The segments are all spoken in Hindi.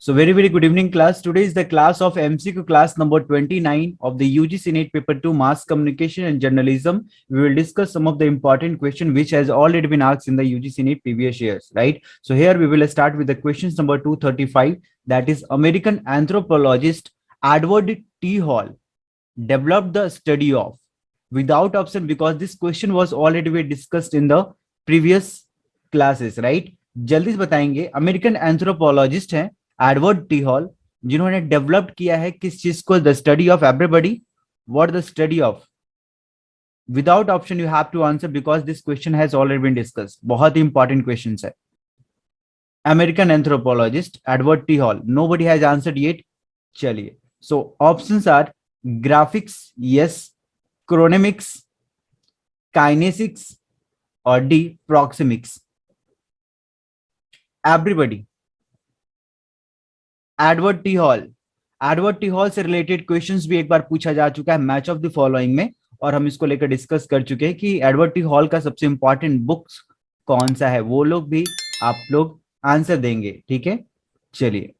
So very good evening class. Today is the class of MCQ class number 29 of the UGC NET paper 2 Mass Communication and Journalism. We will discuss some of the important question which has already been asked in the UGC NET previous years, right? So here we will start with the questions number 235, that is American anthropologist Edward T. Hall developed the study of, without option because this question was already we discussed in the previous classes, right? जल्दी से बताएंगे अमेरिकन एंथ्रोपोलॉजिस्ट हैं एडवर्ड टी हॉल, जिन्होंने डेवलप किया है किस चीज को, the study of everybody, what the study of, without option you have to answer because this question has already been discussed, बहुत ही इंपॉर्टेंट क्वेश्चन है. American anthropologist Edward T Hall, nobody has answered yet. चलिए, so options are graphics yes, chronemics, kinesics और the proxemics. Everybody, Edward T Hall. Edward T hall से रिलेटेड क्वेश्चंस भी एक बार पूछा जा चुका है मैच ऑफ द फॉलोइंग में, और हम इसको लेकर डिस्कस कर चुके हैं कि एडवर्ड टी हॉल का सबसे इंपॉर्टेंट बुक्स कौन सा है, वो लोग भी आप लोग आंसर देंगे. ठीक है, चलिए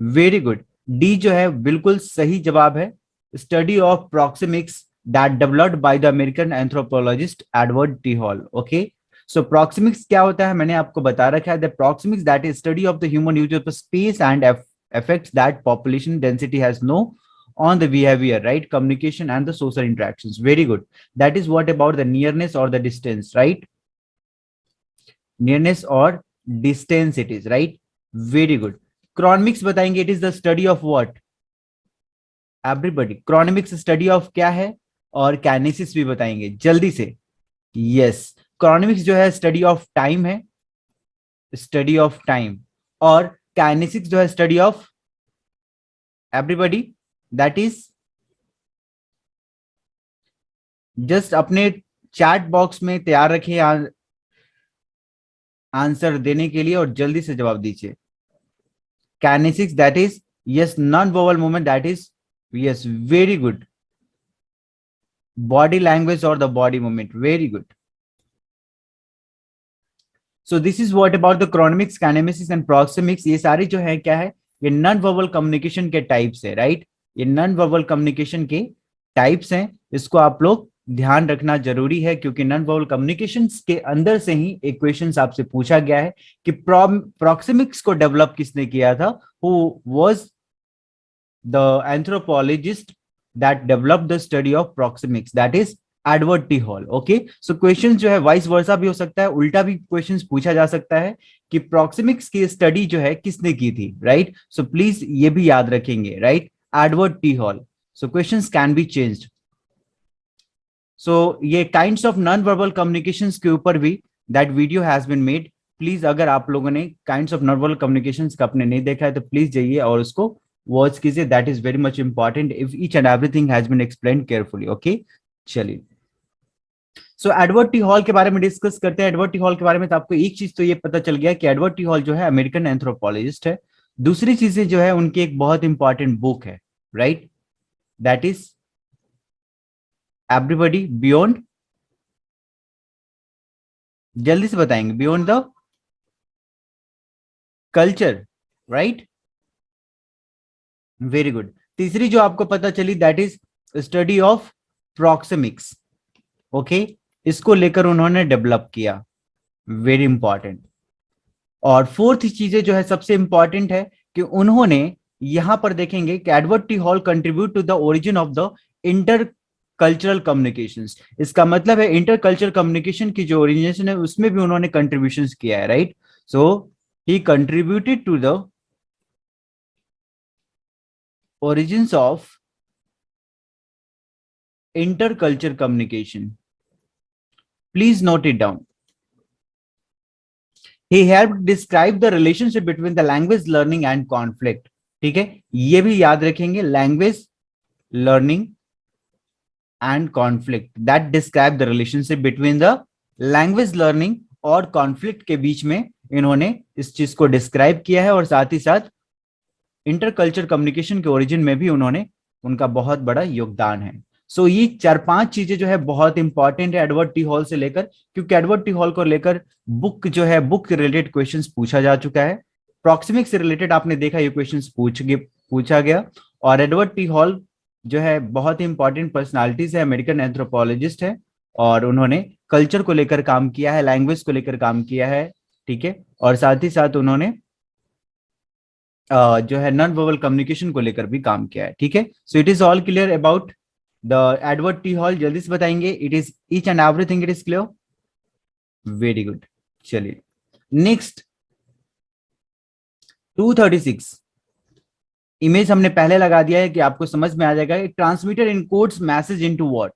वेरी गुड. डी जो है बिल्कुल सही जवाब है, study of proxemics that developed by the American anthropologist Edward T hall. Okay, so proxemics क्या होता है मैंने आपको बता रखा है. The proxemics that is study of the human use of space and effects that population density has no on the behavior, right, communication and the social interactions. Very good. That is what about the nearness or the distance, right? Nearness or distance it is, right? Very good. Chronomics बताएंगे, it is the study of what? Everybody, chronomics study of क्या है, और kinesis भी बताएंगे जल्दी से. Yes, chronomics जो है study of time है, study of time, और काइनेसिक्स जो है study of everybody, that is just अपने चैट बॉक्स में तैयार रखिए आंसर देने के लिए और जल्दी से जवाब दीजिए. Kinesics that is yes, non verbal movement that is yes, very good. Body language और the body movement, very good. So this is what about the chronemics, kinesics and proxemics. ये सारे जो है क्या है, ये नॉन वर्बल कम्युनिकेशन के टाइप्स है, राइट? ये नॉन वर्बल कम्युनिकेशन के टाइप्स हैं, इसको आप लोग ध्यान रखना जरूरी है क्योंकि नॉन वर्बल कम्युनिकेशन के अंदर से ही एक क्वेश्चन आपसे पूछा गया है कि प्रॉक्सिमिक्स को डेवलप किसने किया था, who was the anthropologist that developed the study of proxemics, that is Edward T hall. Okay, so question जो है वाइस वर्सा भी हो सकता है, उल्टा भी क्वेश्चन पूछा जा सकता है कि प्रॉक्सिमिक्स की स्टडी जो है किसने की थी, राइट? सो प्लीज ये भी याद रखेंगे, right? Edward T Hall. So questions can be changed. So ये kinds of non verbal communications के ऊपर भी that video has been made. Please अगर आप लोगों ने kinds of non verbal communications का आपने नहीं देखा है तो प्लीज जाइए और उसको वॉच कीजिए. That is very much important if each and everything has been explain carefully. Okay, चलिए. सो एडवर्ड टी हॉल के बारे में डिस्कस करते हैं. एडवर्ड टी हॉल के बारे में तो आपको एक चीज तो ये पता चल गया कि एडवर्ड टी हॉल जो है अमेरिकन एंथ्रोपोलॉजिस्ट है. दूसरी चीजें जो है उनकी एक बहुत इंपॉर्टेंट बुक है, right? That is everybody beyond, जल्दी से बताएंगे, beyond the culture, right? Very good. तीसरी जो आपको पता चली that is study of proxemics. Okay, इसको लेकर उन्होंने डेवलप किया, वेरी इंपॉर्टेंट. और फोर्थ चीजें जो है सबसे इंपॉर्टेंट है कि उन्होंने यहां पर देखेंगे कि Edward T Hall contribute to the origin of the intercultural communications. इसका मतलब है इंटर कल्चरल कम्युनिकेशन की जो ओरिजिनेशन है उसमें भी उन्होंने कंट्रीब्यूशंस किया है, right? So he contributed to the origins of intercultural communication. Please note it down. He helped describe the relationship between the language learning and conflict. ठीक है, ये भी याद रखेंगे, language learning and conflict that describe the relationship between the language learning और conflict के बीच में इन्होंने इस चीज को डिस्क्राइब किया है, और साथ ही साथ इंटरकल्चर कम्युनिकेशन के ओरिजिन में भी उन्होंने उनका बहुत बड़ा योगदान है. सो ये 4-5 चीजें जो है बहुत इंपॉर्टेंट है एडवर्ड टी हॉल से लेकर, क्योंकि एडवर्ड टी हॉल को लेकर बुक जो है, बुक रिलेटेड क्वेश्चंस पूछा जा चुका है. प्रॉक्सिमिक्स से रिलेटेड आपने देखा ये क्वेश्चंस पूछा गया। और एडवर्ड टी हॉल जो है बहुत ही इंपॉर्टेंट पर्सनालिटीज है, अमेरिकन एंथ्रोपोलॉजिस्ट है, और उन्होंने कल्चर को लेकर काम किया है, लैंग्वेज को लेकर काम किया है, ठीक है, और साथ ही साथ उन्होंने जो है नॉन वर्बल कम्युनिकेशन को लेकर भी काम किया है, ठीक है। So it is all clear about the Edward T hall, जल्दी से बताएंगे, it is each and everything it is clear, very good. चलिए नेक्स्ट 236 इमेज हमने पहले लगा दिया है कि आपको समझ में आ जाएगा। Transmitter encodes message into what,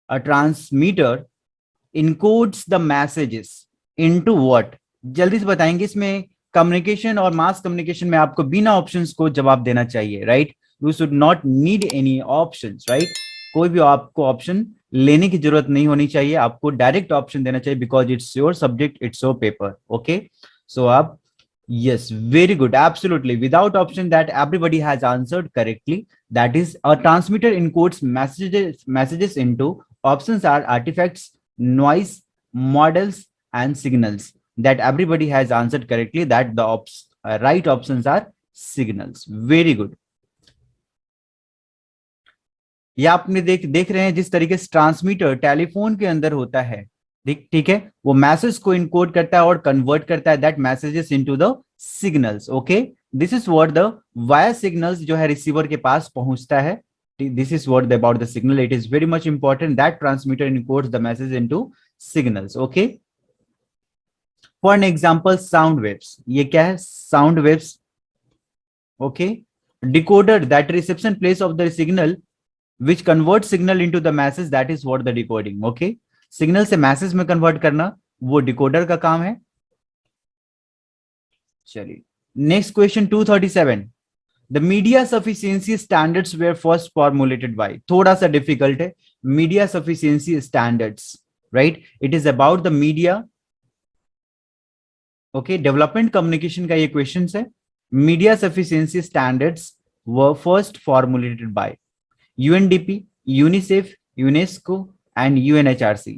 a transmitter encodes the messages into what, जल्दी से बताएंगे। इसमें कम्युनिकेशन और मास कम्युनिकेशन में आपको बिना ऑप्शंस को जवाब देना चाहिए, right, you should not need any options, right, कोई भी आपको ऑप्शन लेने की जरूरत नहीं होनी चाहिए, आपको डायरेक्ट ऑप्शन देना चाहिए, because it's your subject, it's your paper, okay. So आप, yes, very good, absolutely, without option that everybody has answered correctly, that is a transmitter encodes messages into, options are artifacts, noise, models and signals, that everybody has answered correctly, that the right options are signals, very good। ये आपने देख रहे हैं जिस तरीके से ट्रांसमीटर टेलीफोन के अंदर होता है, ठीक है, वो मैसेज को इनकोड करता है और कन्वर्ट करता है, that messages into the signals, okay. This is what the via signals जो है रिसीवर के पास पहुंचता है, this is what about the signal, it is very much important that transmitter encodes the message into signals, okay. For an example sound waves, ये क्या है, sound waves, okay. Decoder that reception place of the signal which converts signal into the message, that is what the decoding, okay। Signal से मैसेज में कन्वर्ट करना वो डिकोडर का काम है। चलिए next question 237, the media sufficiency standards were first formulated by, थोड़ा सा डिफिकल्ट है, media sufficiency standards, right, it is about the media, okay, development communication का ये क्वेश्चन है। Media sufficiency standards were first formulated by UNDP, UNICEF, UNESCO and UNHRC।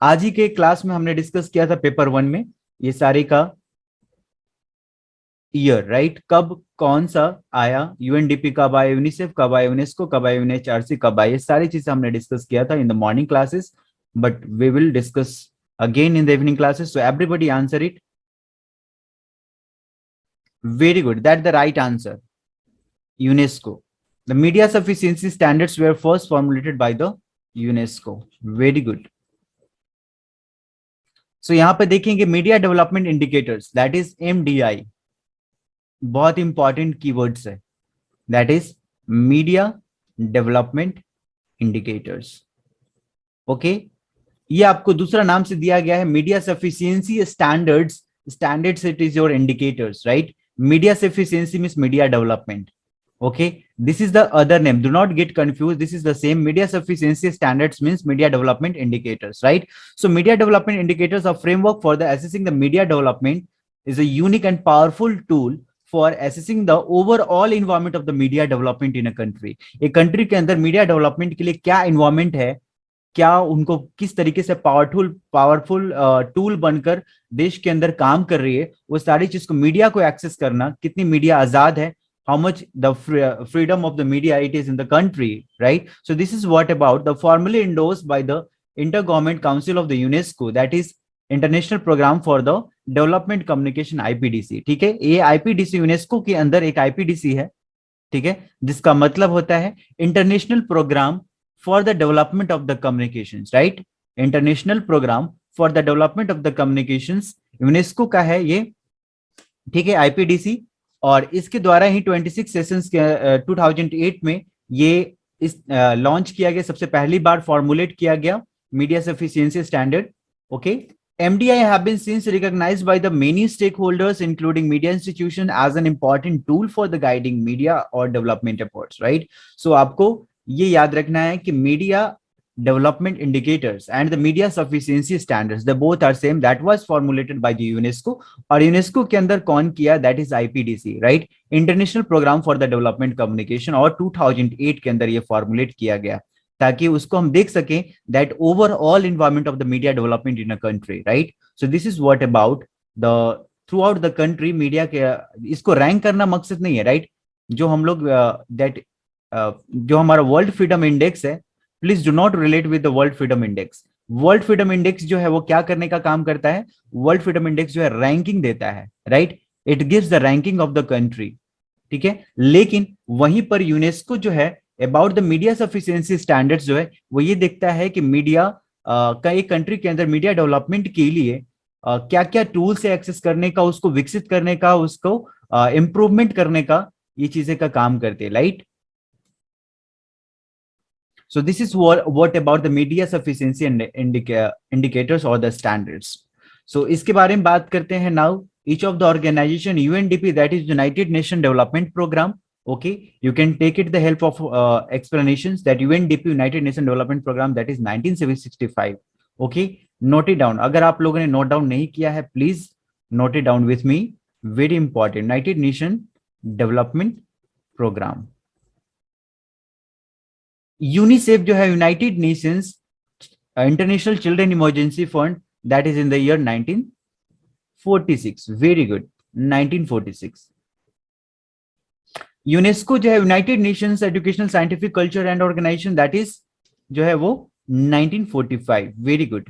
आज ही के क्लास में हमने डिस्कस किया था पेपर 1 में ये सारे का ईयर, राइट, कब कौन सा आया, UNDP कब आया, यूनिसेफ कब आया, यूनेस्को कब आया, UNHRC कब आया, ये सारी चीजें हमने डिस्कस किया था in the morning classes, but we will discuss again in the evening classes, so everybody answer it, very good, that the right answer, UNESCO. The media sufficiency standards were first formulated by the UNESCO. Very good. So यहाँ पे देखेंगे media development indicators, that is MDI, बहुत इंपॉर्टेंट कीवर्ड्स है, that is media development indicators, okay. ये आपको दूसरा नाम से दिया गया है, media sufficiency standards, standards it is your indicators, right, media sufficiency means media development, okay, this is the other name, do not get confused, this is the same, media sufficiency standards means media development indicators, right? So media development indicators are framework for the assessing the media development, is a unique and powerful tool for assessing the overall environment of the media development in a country। एक कंट्री के अंदर मीडिया डेवलपमेंट के लिए क्या इन्वायरमेंट है, क्या उनको किस तरीके से पावरफुल टूल बनकर देश के अंदर काम कर रही है, वो सारी चीज को मीडिया को एक्सेस करना, कितनी मीडिया आजाद है, how much the freedom of the media it is in the country, right? So this is what about the formally endorsed by the Intergovernment Council of the UNESCO, that is International Program for the Development Communication, IPDC, ठीक है। ये IPDC यूनेस्को के अंदर एक IPDC है, ठीक है, जिसका मतलब होता है international programme for the development of the communications, right, international programme for the development of the communications, UNESCO का है ये, ठीक है, IPDC। और इसके द्वारा ही 26 सेशंस के 2008 में ये इस लॉन्च किया गया, सबसे पहली बार फॉर्मुलेट किया गया media sufficiency standard, okay. MDI have been since recognized by the many stakeholders including media institution as an important tool for the guiding media or development efforts, right? So आपको ये याद रखना है कि media development indicators and the media sufficiency standards, they both are same, that was formulated by the UNESCO। और यूनेस्को के अंदर कौन किया, that is IPDC, right, international programme for the development communication, और 2008 के अंदर ये फॉर्मुलेट किया गया ताकि उसको हम देख सकें that overall environment of the media development in a country, right. So this is what about the through out the country media के, इसको रैंक करना मकसद नहीं है, राइट? जो हम लोग दैट जो हमारा वर्ल्ड फ्रीडम इंडेक्स है, please do not relate with the world freedom index. World freedom index जो है वो क्या करने का काम करता है? वर्ल्ड फ्रीडम इंडेक्स जो है रैंकिंग देता है, right? It gives the ranking of the country, ठीक है। लेकिन वहीं पर यूनेस्को जो है about the media sufficiency standards जो है वो ये देखता है कि मीडिया का एक कंट्री के अंदर मीडिया डेवलपमेंट के लिए क्या क्या टूल्स है एक्सेस करने का, उसको विकसित करने का, उसको इम्प्रूवमेंट करने का, ये चीजें का काम करते हैं, right? So this is what about the media sufficiency and indicators or the standards. So इसके बारे में बात करते हैं now. Each of the organization UNDP, that is United Nations Development Program. Okay, you can take it the help of explanations that UNDP United Nations Development Program, that is 1965. Okay, note it down. अगर आप लोगों ने note down नहीं किया है, please note it down with me. Very important. United Nations Development Program. UNICEF जो है United Nations international children emergency fund, that is in the year 1946. Very good, 1946. UNESCO जो है United Nations educational scientific culture and organization, that is जो है वो 1945. Very good.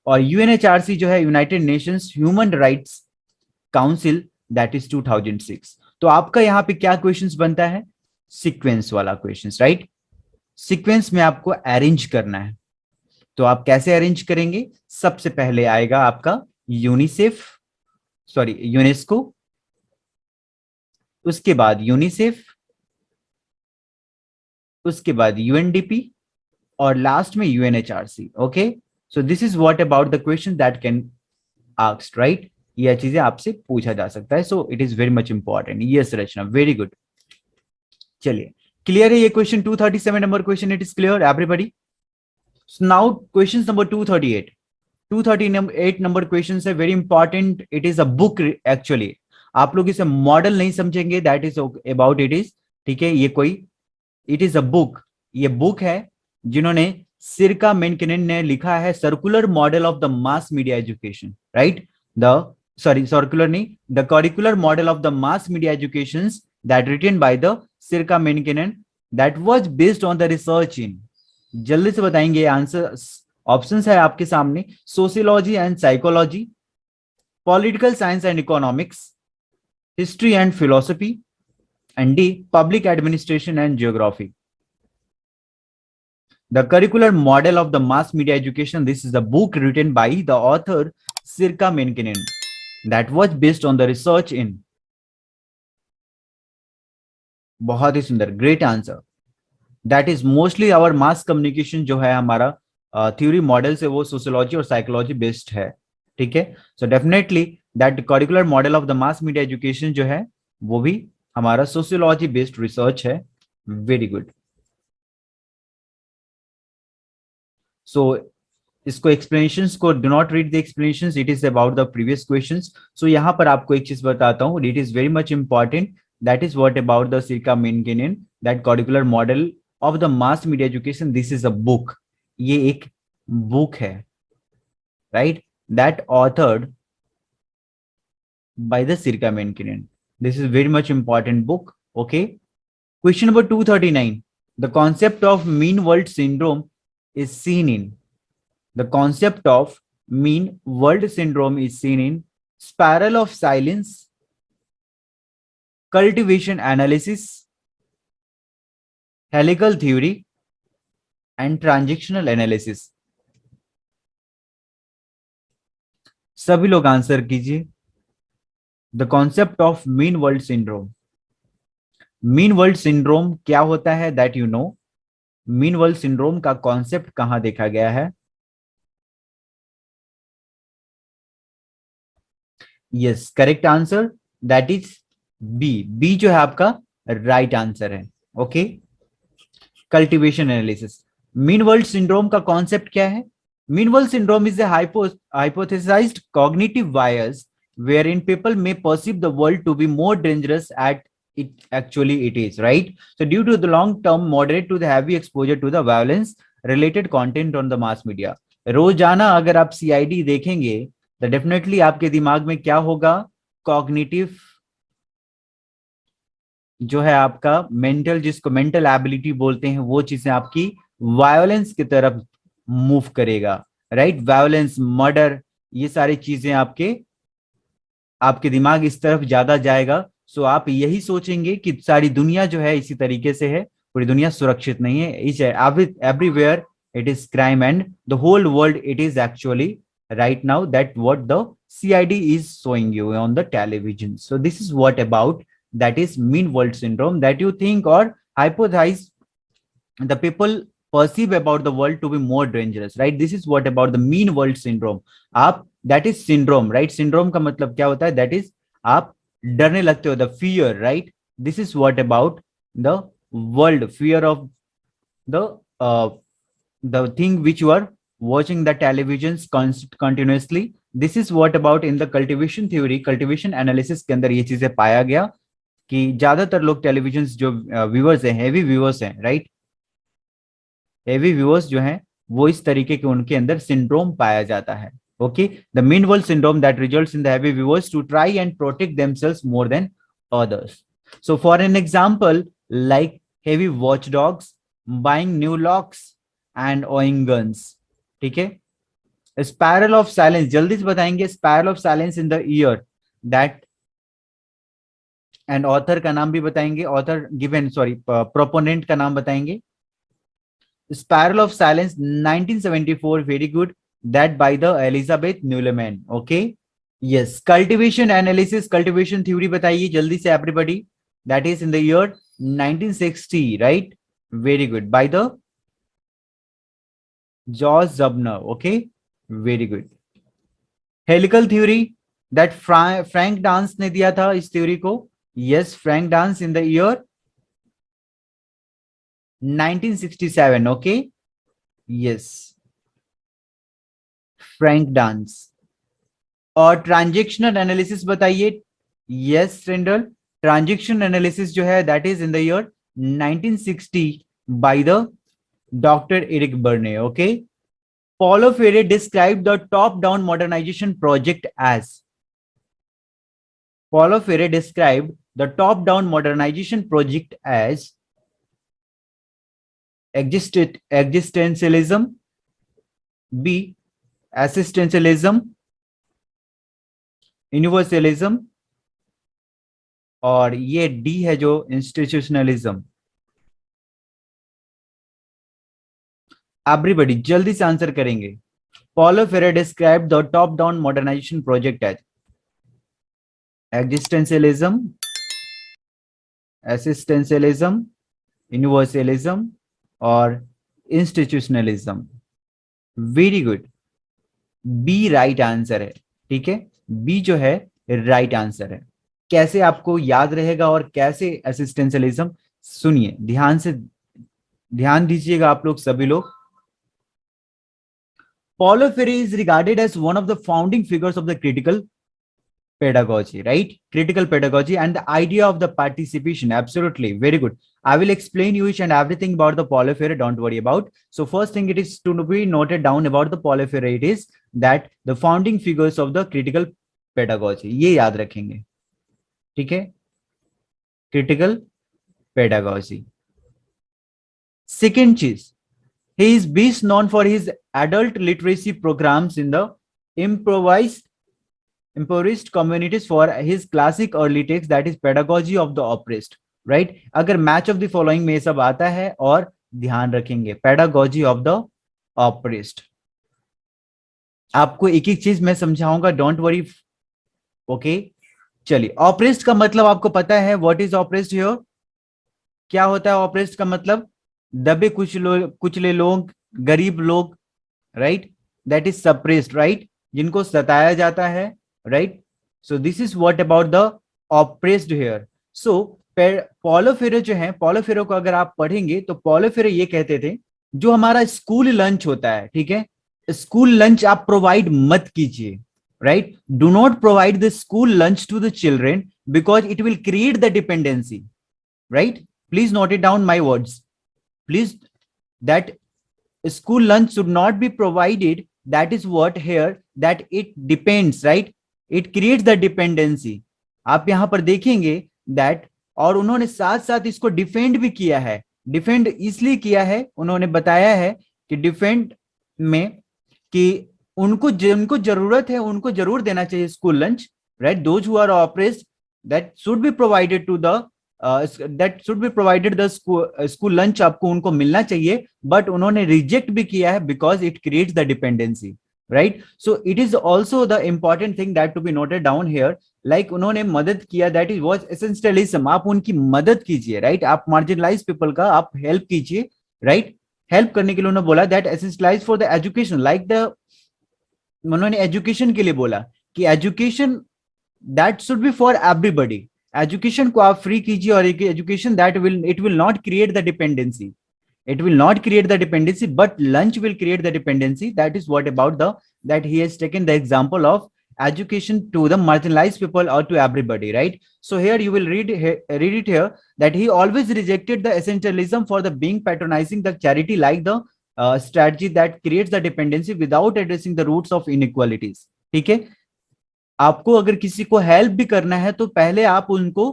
और यूएनएचआरसी जो है United Nations human rights council, that is 2006. तो आपका यहाँ पे क्या क्वेश्चंस बनता है? सीक्वेंस वाला क्वेश्चंस, राइट? सीक्वेंस में आपको अरेंज करना है, तो आप कैसे अरेंज करेंगे? सबसे पहले आएगा आपका यूनेस्को, उसके बाद यूनिसेफ, उसके बाद यूएनडीपी और लास्ट में UNHRC. Okay, so this is what about the question that can asked, right? यह चीजें आपसे पूछा जा सकता है, so it is very much important. Yes Rachna, very good. चलिए, क्लियर है ये question? 237 number question, it is clear everybody? Now question number 238. 238 number question है very important. It is a book actually. आप लोग इसे मॉडल नहीं समझेंगे, that is about it is, ठीक है? ये कोई, इट इज अ बुक. ये बुक है जिन्होंने सिरका मेनकिनन ने लिखा है, circular model of the mass media education, right? The circular नहीं, the curricular model of the mass media education, that written by the Sirka Menkinen, that was based on the research in, जल्दी से बताएंगे आंसर. ऑप्शंस है आपके सामने: sociology and psychology, political science and economics, history and philosophy, and D public administration and geography. The curricular model of the mass media education, this is a book written by the author Sirka Menkinen, that was based on the research in. बहुत ही सुंदर, great answer. That is mostly our mass communication जो है हमारा थ्योरी मॉडल से, वो सोशियोलॉजी और साइकोलॉजी बेस्ड है, ठीक है? So definitely that curricular model of the mass media education जो है वो भी हमारा सोशियोलॉजी बेस्ड रिसर्च है. Very good. सो इसको एक्सप्लेनेशंस को do not read the explanations, it is about the previous questions. So यहाँ पर आपको एक चीज बताता हूँ, it is very much important. That is what about the Sirka Menkinen, that curricular model of the mass media education. This is a book. ये एक book है, right? That authored by the Sirka Menkinen. This is very much important book. Okay. Question number 239. The concept of mean world syndrome is seen in. The concept of mean world syndrome is seen in spiral of silence, cultivation analysis, helical theory, and transactional analysis. सभी लोग आंसर कीजिए. The concept of mean world syndrome. Mean world syndrome क्या होता है, that you know? Mean world syndrome का कॉन्सेप्ट कहां देखा गया है? Yes, correct answer, that is B. B जो है आपका राइट आंसर है. Okay, cultivation analysis. Mean world syndrome का कॉन्सेप्ट क्या है? Mean world syndrome is a hypothesized cognitive bias wherein people may perceive the world to be more dangerous at it actually it is, right? So due to the long term moderate to the heavy exposure to the violence related content on the mass media. रोजाना अगर आप CID देखेंगे तो डेफिनेटली आपके दिमाग में क्या होगा, कॉग्निटिव जो है आपका मेंटल, जिसको मेंटल एबिलिटी बोलते हैं, वो चीजें आपकी वायोलेंस की तरफ मूव करेगा, राइट। वायोलेंस, मर्डर, ये सारी चीजें आपके आपके दिमाग इस तरफ ज्यादा जाएगा। सो आप यही सोचेंगे कि सारी दुनिया जो है इसी तरीके से है, पूरी दुनिया सुरक्षित नहीं है, each everywhere it is crime and the whole world it is actually right now that what the CID is showing you on the television. So this is what about that is mean world syndrome that you think or hypothesize the people perceive about the world to be more dangerous, right? This is what about the mean world syndrome. आप that is syndrome, right? Syndrome का मतलब क्या होता है? That is आप डरने लगते हो, the fear, right? This is what about the world, fear of the uh, the thing which you are watching the televisions continuously. This is what about in the cultivation theory, cultivation analysis के अंदर ये चीजें पाया गया कि ज्यादातर लोग टेलीविजन जो व्यूअर्स हैं, हैवी व्यूअर्स हैं, राइट, हैवी व्यूअर्स जो हैं वो इस तरीके के उनके अंदर सिंड्रोम पाया जाता है। Okay, the mean world syndrome that results in the heavy viewers to try and protect themselves more than others. So for an example, like heavy watchdogs, buying new locks and owning guns. ठीक है, spiral of silence, जल्दी से बताएंगे, spiral of silence in the ear that and author का नाम भी बताएंगे, ऑथर गिवन सॉरी प्रोपोनेंट का नाम बताएंगे। Spiral of silence 1974, very good, that by the Elisabeth Noelle Neumann. Okay, yes, cultivation analysis, cultivation theory बताइए जल्दी से everybody, that is in the year 1960, right, very good, by the George Gerbner. Okay, very good. Helical theory that Frank Dance ने दिया था इस थ्योरी को, yes, Frank Dance in the year 1967, okay, yes, Frank Dance. और ट्रांजेक्शनल एनालिसिस बताइए, यस रेंडल, ट्रांजेक्शन एनालिसिस जो है that is in the year 1960 by the doctor Eric Berne. Okay, Paulo Freire described the top-down modernization project as. Paulo Freire described the top-down modernization project as existentialism, B, assistentialism, universalism, और ये डी है जो इंस्टीट्यूशनलिज्म। एवरीबॉडी जल्दी से आंसर करेंगे। Paulo Freire described the top-down modernization project as existentialism, assistentialism, universalism और institutionalism. Very good, B right answer है। ठीक है, बी जो है राइट आंसर है। कैसे आपको याद रहेगा और कैसे असिस्टेंशियलिज्म, सुनिए ध्यान से, ध्यान दीजिएगा आप लोग सभी लोग। Paulo Freire is regarded as one of the founding figures of the critical pedagogy, right? Critical pedagogy and the idea of the participation. Absolutely, very good. I will explain you each and everything about the Paulo Freire, don't worry about. So first thing it is to be noted down about the Paulo Freire, it is that the founding figures of the critical pedagogy, ये याद रखेंगे, ठीक है, critical pedagogy. Second चीज, he is best known for his adult literacy programs in the impoverished communities for his classic early text that is pedagogy of the oppressed, right? अगर मैच ऑफ द फॉलोइंग में ये सब आता है, और ध्यान रखेंगे pedagogy of the oppressed, आपको एक एक चीज मैं समझाऊंगा, डोंट वरी। ओके, चलिए, ऑपरेस्ट का मतलब आपको पता है, व्हाट इज ऑपरेस्ट हियर, क्या होता है ऑपरेस्ट का मतलब? दबे कुचले लोग, गरीब लोग, right, that is suppressed, right, जिनको सताया जाता है, right. So this is what about the oppressed here. So Paulo फेरे जो है, पॉलो फेरे को अगर आप पढ़ेंगे तो पॉलो फेरे ये कहते थे, जो हमारा स्कूल लंच होता है, ठीक है, स्कूल लंच आप प्रोवाइड मत कीजिए, right, do not provide the school lunch to the children because it will create the dependency, right, please note it down my words, please, that school lunch should not be provided, that is what here that it depends, right? It creates the dependency. आप यहां पर देखेंगे that, और उन्होंने साथ साथ इसको डिफेंड भी किया है. डिफेंड इसलिए किया है, उन्होंने बताया है कि डिफेंड में कि जिनको जरूरत है उनको जरूर देना चाहिए school lunch, right? Those who are oppressed, that should be provided to the that should be provided the school lunch, आपको उनको मिलना चाहिए. बट उन्होंने रिजेक्ट भी किया है because it creates the dependency, right? So it is also the important thing that to be noted down here. Like उन्होंने मदद किया, दैट इज वॉज एसेंशियलिज्म. आप उनकी मदद कीजिए, राइट? आप मार्जिनलाइज पीपल का आप हेल्प कीजिए, राइट? हेल्प करने के लिए उन्होंने बोला that एसेंशियलाइज for the education, like the, उन्होंने एजुकेशन के लिए बोला कि education that should B for everybody. Education को आप फ्री कीजिए, और education that will, it will not create the dependency. It will not create the dependency, but lunch will create the dependency. That is what about the, that he has taken the example of education to the marginalized people or to everybody, right? So here you will read it here that he always rejected the essentialism for the being patronizing the charity, like the strategy that creates the dependency without addressing the roots of inequalities. ठीक है? आपको अगर किसी को हेल्प भी करना है तो पहले आप उनको,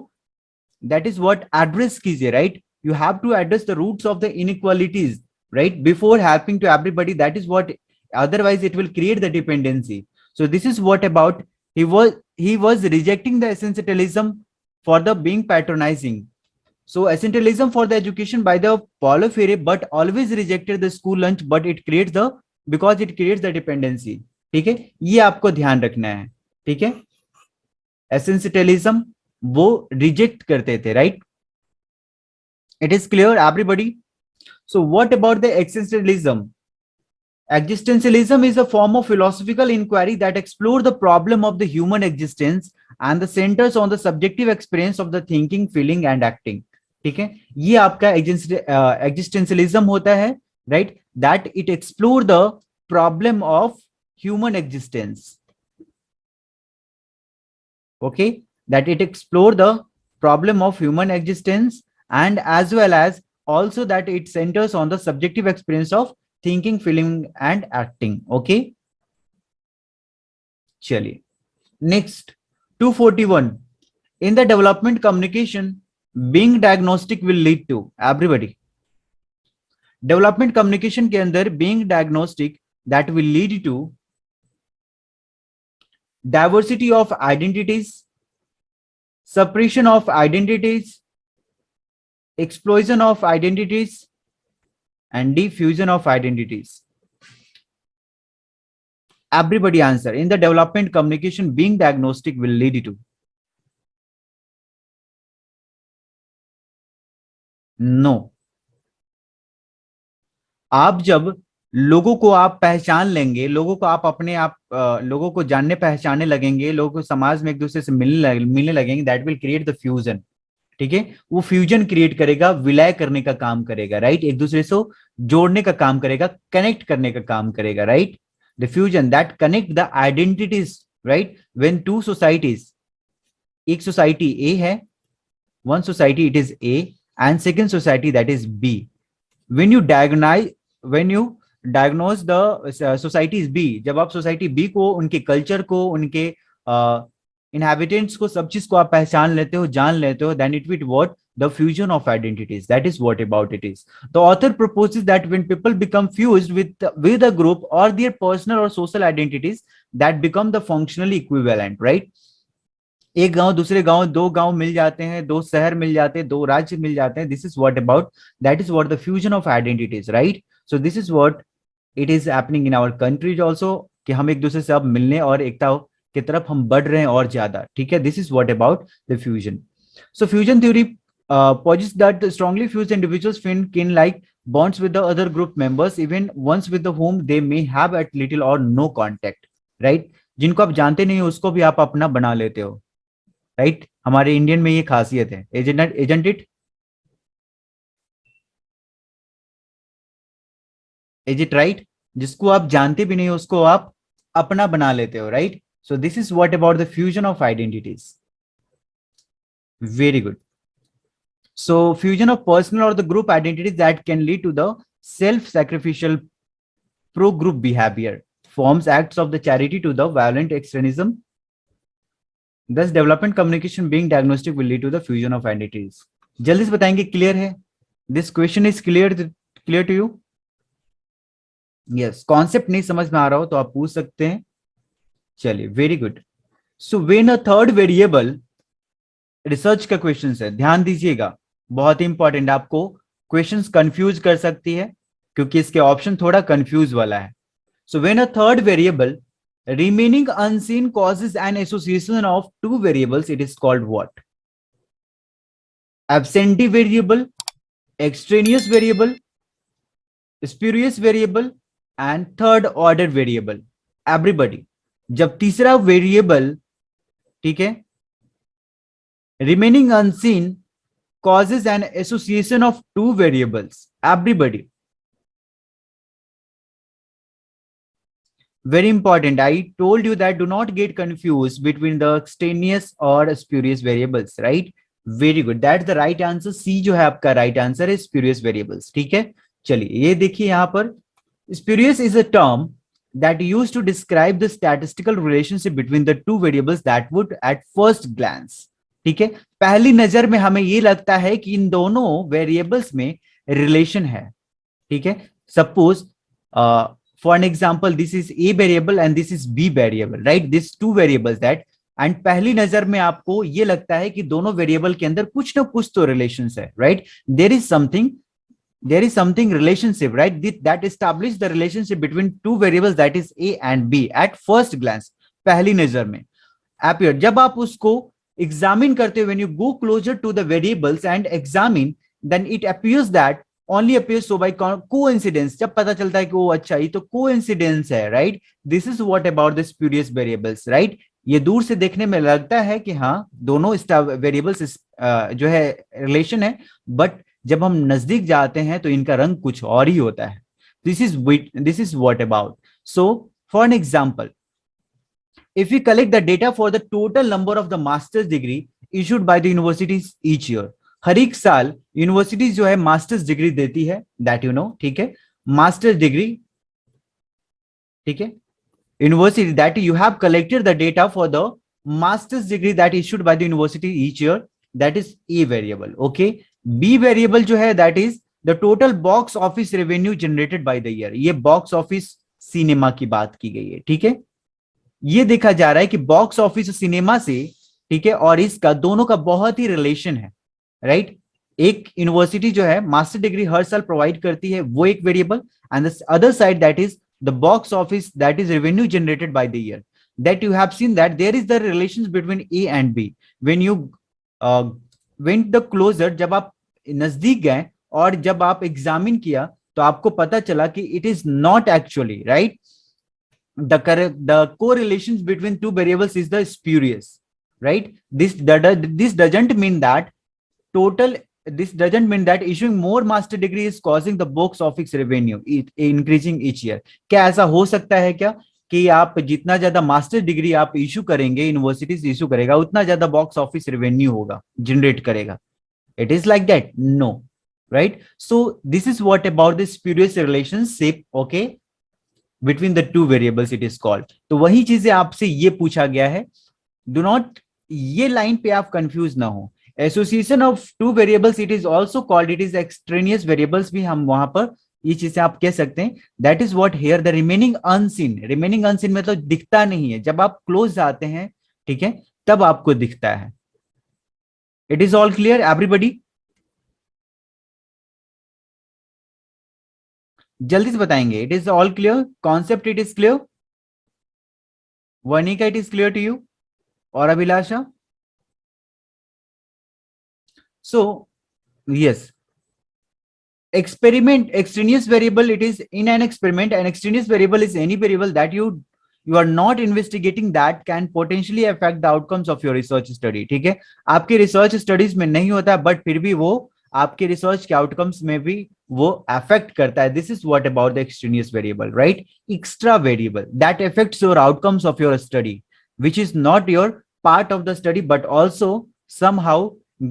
that is what, address कीजिए, right? You have to address the roots of the inequalities, right, before helping to everybody. That is what, otherwise it will create the dependency. So this is what about, he was rejecting the essentialism for the being patronizing. So essentialism for the education by the Paulo Freire, but always rejected the school lunch, but it creates the, because it creates the dependency. ठीक है, ये आपको ध्यान रखना है. ठीक है, essentialism वो रिजेक्ट करते थे, right? It is clear, everybody? So what about the existentialism? Existentialism is a form of philosophical inquiry that explores the problem of the human existence and the centers on the subjective experience of the thinking, feeling and acting. ठीक है, ये आपका existentialism होता है, right? That it explore the problem of human existence. Okay, that it explore the problem of human existence, and as well as also that it centers on the subjective experience of thinking, feeling and acting. Okay, chaliye next. 241, in the development communication, being diagnostic will lead to, everybody, development communication के अंदर being diagnostic, that will lead to diversity of identities, suppression of identities, explosion of identities and diffusion of identities. Everybody answer. In the development communication, being diagnostic will lead to, no. आप जब लोगों को आप पहचान लेंगे, लोगों को आप अपने आप लोगों को जानने पहचानने लगेंगे, लोगों को समाज में एक दूसरे से मिलने लगेंगे, that will create the fusion. ठीक है, वो फ्यूजन क्रिएट करेगा, विलय करने का काम करेगा, राइट? एक दूसरे से जोड़ने का काम करेगा, कनेक्ट करने का काम करेगा, right? The fusion that connect the identities, right? When two societies, एक सोसाइटी ए है, one society it is A and second society that is B. When you diagnose the societies B, जब आप सोसाइटी बी को, उनके कल्चर को, उनके inhabitants को, सब चीज को आप पहचान लेते हो, जान लेते हो, then it will what, the fusion of identities. That is what about it is. The author proposes that when people become fused with a group or their personal or social identities, that become the functionally equivalent, right? एक गांव दूसरे गांव, दो गांव मिल जाते हैं, दो शहर मिल जाते हैं, दो राज्य मिल जाते हैं. This is what about, that is what the fusion of identities, right? So this is what it is happening in our countries also, कि हम एक दूसरे से अब मिलने और एकता की तरफ हम बढ़ रहे हैं और ज्यादा. ठीक है, this is what about the fusion. So fusion theory posits that the strongly fused individuals find kin like bonds with the other group members, even ones with whom they may have at little or no contact, right? जिनको आप जानते नहीं हो उसको भी आप अपना बना लेते हो, राइट? हमारे इंडियन में ये खासियत है, agent it, is it right? जिसको आप जानते भी नहीं हो उसको आप अपना बना लेते हो, right? So this is what about the fusion of identities. Very good. So fusion of personal or the group identities that can lead to the self-sacrificial pro-group behavior. forms acts of the charity to the violent extremism. Thus, development communication being diagnostic will lead to the fusion of entities. जल्दी से बताएंगे, क्लियर है? This question is clear to you? Yes. Concept नहीं समझ में आ रहा हो तो आप पूछ सकते हैं. चलिए, very good. So when a third variable, research का क्वेश्चन है, ध्यान दीजिएगा, बहुत इंपॉर्टेंट. आपको क्वेश्चंस कंफ्यूज कर सकती है क्योंकि इसके ऑप्शन थोड़ा कंफ्यूज वाला है. So when a third variable remaining unseen causes an association of two variables, it is called what? Absentee variable, extraneous variable, spurious variable and third order variable. Everybody, जब तीसरा वेरिएबल, ठीक है, remaining unseen causes an association of two variables. Everybody, very important. I told you that do not get confused between the extraneous or spurious variables, right? Very good. That's the right answer. C जो है आपका right answer है, spurious variables. ठीक है, चलिए ये देखिए यहाँ पर, spurious is a term that used to describe the statistical relationship between the two variables that would at first glance. ठीक है, पहली नजर में हमें ये लगता है कि इन दोनों वेरिएबल्स में रिलेशन है. ठीक है, suppose for an example, this is a variable and this is b variable, right? These two variables that, and पहली नजर में आपको ये लगता है कि दोनों वेरिएबल के अंदर कुछ ना कुछ तो रिलेशन है, right? There is something relationship, right? That establish the relationship between two variables, that is a and b at first glance, पहली नजर में appear. जब आप उसको examine करते हो, when you go closer to the variables and examine, then it appears that only appears so by coincidence. जब पता चलता है कि वो अच्छा ये तो coincidence है, right? This is what about the spurious variables, right? ये दूर से देखने में लगता है कि हाँ दोनों वेरिएबल्स जो है रिलेशन है, बट जब हम नजदीक जाते हैं तो इनका रंग कुछ और ही होता है. This is what about. So for an example, if we collect the data for the total number of the master's degree issued by the universities each year, हर एक साल यूनिवर्सिटीज जो है मास्टर्स डिग्री देती है, दैट यू नो. ठीक है, मास्टर्स डिग्री, ठीक है, university that you have collected the data for the master's degree that issued by the university each year, that is A variable. Okay, B variable जो है that is the total box office revenue generated by the year. ये बॉक्स ऑफिस सिनेमा की बात की गई है. ठीक है, ये देखा जा रहा है कि बॉक्स ऑफिस सिनेमा से, ठीक है, और इसका दोनों का बहुत ही रिलेशन है, राइट? एक यूनिवर्सिटी जो है मास्टर डिग्री हर साल प्रोवाइड करती है, वो एक variable, and the other side that is the box office that is revenue generated by the year. That you have seen that there is the relation between A and B. When you went the closure, जब आप नजदीक गए और जब आप एग्जामिन किया तो आपको पता चला कि it is not actually, right? The correlations between two variables is the spurious, right? This doesn't mean that this doesn't mean that issuing more master degree is causing the box office revenue increasing each year. क्या ऐसा हो सकता है क्या कि आप जितना ज्यादा मास्टर डिग्री आप इशू करेंगे, यूनिवर्सिटीज इशू करेगा, उतना ज्यादा बॉक्स ऑफिस रेवेन्यू होगा, जनरेट करेगा? It is like that? No, right? So this is what about the spurious relationship, okay, between the two variables it is called. तो वही चीजें आपसे ये पूछा गया है. डू नॉट, ये लाइन पे आप कंफ्यूज ना हो. Association of to variables it is also called, it is extraneous variables भी हम वहां पर ये चीजें आप कह सकते हैं. That is what here the remaining unseen. Remaining unseen मतलब दिखता नहीं है, जब आप क्लोज जाते हैं, ठीक है, तब आपको दिखता है. It is all clear everybody? जल्दी से बताएंगे. It is all clear? Concept it is clear? Varnika it is clear to you? और Abhilasha? So yes, experiment, extraneous variable, it is in an experiment. An extraneous variable is any variable that you are not investigating that can potentially affect the outcomes of your research study. ठीक है, आपके रिसर्च स्टडीज में नहीं होता है, बट फिर भी वो आपके रिसर्च के आउटकम्स में भी वो अफेक्ट करता है. This is what about the extraneous variable, right? Extra variable that affects your outcomes of your study, which is not your part of the study but also somehow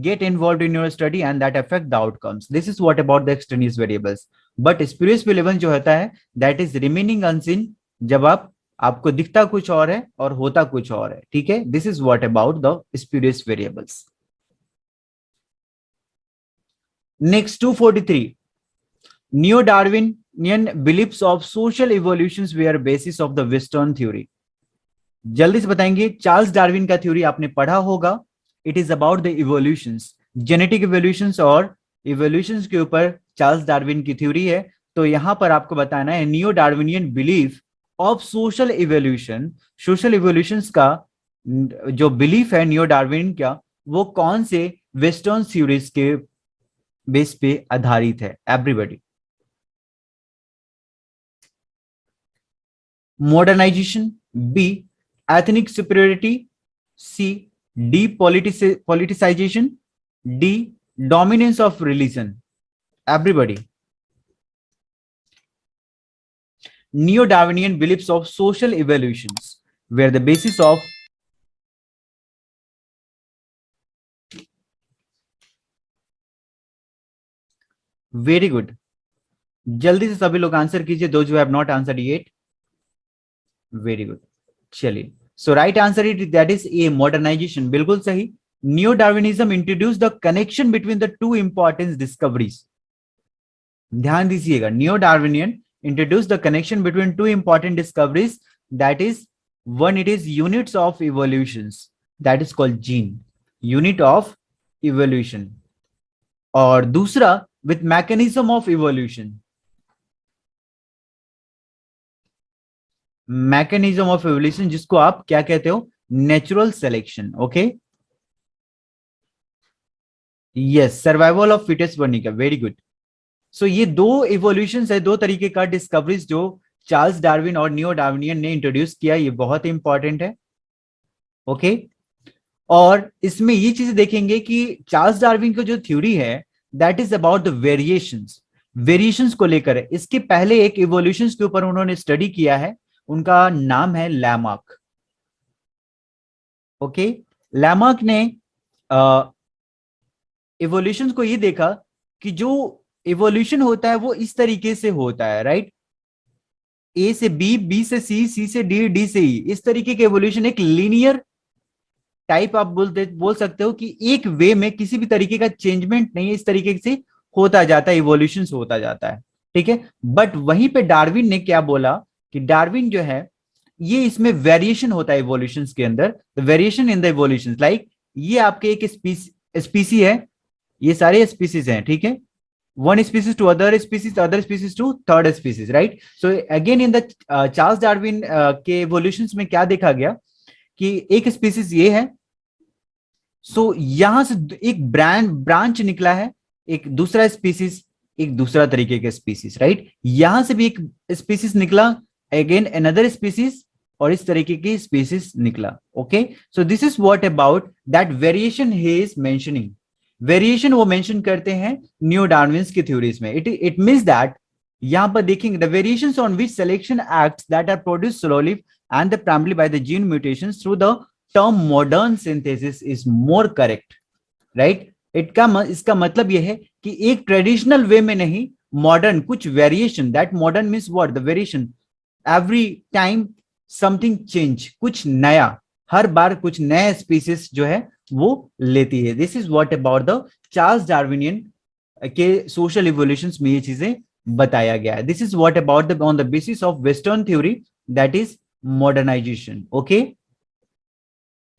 get involved in your study and that affect the outcomes. This is what about the extraneous variables. But spurious variable जो होता है that is remaining unseen, जब आप आपको दिखता कुछ और है और होता कुछ और है, ठीक है। This is what about the spurious variables. Next 243, neo Darwinian beliefs of social evolutions where basis of the western theory. जल्दी से बताएंगे, चार्ल्स डार्विन का थ्योरी आपने पढ़ा होगा। It is about the evolutions, genetic evolutions और इवोल्यूशंस के ऊपर चार्ल्स डार्विन की थ्योरी है। तो यहां पर आपको बताना है neo Darwinian belief of social evolution, social evolutions का जो बिलीफ है नियो डार्विन का, वो कौन से वेस्टर्न थ्योरीज के बेस पे आधारित है। Everybody, modernization, B ethnic superiority, C depoliticization, D dominance of religion. Everybody, neo-Darwinian beliefs of social evolutions were the basis of, very good, जल्दी से सभी लोग आंसर कीजिए, those who have not answered yet. Very good, चलिए। So right answer it that is a modernization, बिल्कुल सही। New Darwinism introduce the connection between the two important discoveries. ध्यान दीजिएगा, new Darwinian introduce the connection between two important discoveries, that is one it is units of evolutions, that is called gene, unit of evolution, और दूसरा with mechanism of evolution, mechanism of evolution, जिसको आप क्या कहते हो, natural selection. Okay, yes, survival of fittest बनने का, वेरी गुड। सो ये दो इवोल्यूशन है, दो तरीके का डिस्कवरीज जो चार्ल्स डार्विन और नियो डार्विनियन ने इंट्रोड्यूस किया, ये बहुत ही इंपॉर्टेंट है। ओके, और इसमें ये चीज देखेंगे कि चार्ल्स डार्विन की जो थ्योरी है that is about the variations, variations को लेकर है। इसके पहले एक इवोल्यूशंस के ऊपर उन्होंने स्टडी किया है, उनका नाम है लैमार्क। ओके, लैमार्क ने इवोल्यूशन को ये देखा कि जो इवोल्यूशन होता है वो इस तरीके से होता है, राइट, ए से बी, बी से सी, सी से डी, डी से ई, इस तरीके के इवोल्यूशन एक लीनियर टाइप आप बोल सकते हो कि एक वे में किसी भी तरीके का चेंजमेंट नहीं है, इस तरीके से होता जाता है, इवोल्यूशन होता जाता है, ठीक है। बट वहीं पे डार्विन ने क्या बोला कि डार्विन जो है ये इसमें वेरिएशन होता है इवोल्यूशन के अंदर, variation in the evolution, like ये आपके एक स्पीसी है, ये सारे स्पीसीज हैं, ठीक है, one species to other species to third species, right? So again in the Charles Darwin के evolutions में क्या देखा गया कि एक स्पीसीज ये है, सो यहां से एक ब्रांच निकला है, एक दूसरा स्पीसीज, एक दूसरा तरीके का स्पीसीज, राइट, यहां से भी एक स्पीसीज निकला, अगेन अनदर स्पीसीज, और इस तरीके की स्पीसीज निकला। Okay, so this is what about that variation he is mentioning, variation वो मेंशन करते हैं न्यू डार्विन्स की थ्योरीज में। इट मींस दैट यहां पर देखेंगे the variations on which selection acts that are produced slowly and the primary by the gene mutations through the term modern synthesis is more correct, right. इसका मतलब यह है कि एक ट्रेडिशनल वे में नहीं, मॉडर्न कुछ variation, that modern means what, the variation, every time something change, कुछ नया, हर बार कुछ नया स्पीसीज जो है वो लेती है। This is what about the Charles Darwinian के सोशल इवोल्यूशन में ये चीजें बताया गया है। This is what about the on the basis of western theory, that is modernization. Okay,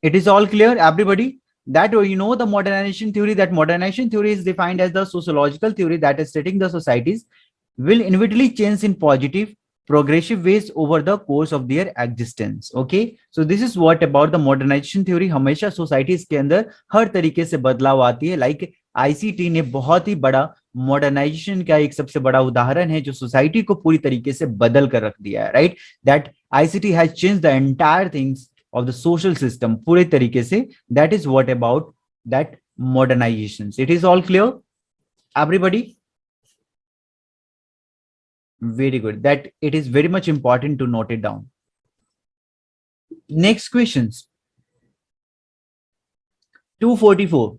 it is all clear everybody that you know the modernization theory, that modernization theory is defined as the sociological theory that is stating the societies will inevitably change in positive progressive ways over the course of their existence. Okay, so this is what about the modernization theory। हमेशा सोसाइटीज के अंदर हर तरीके से बदलाव आती है, लाइक आईसीटी ने बहुत ही बड़ा मॉडर्नाइजेशन का एक सबसे बड़ा उदाहरण है जो सोसाइटी को पूरी तरीके से बदल कर रख दिया है, right, that ICT has change the entire things of the social system पूरे तरीके से। that is what about that modernizations। it is all clear everybody, very good, that it is very much important to note it down। next questions, 244,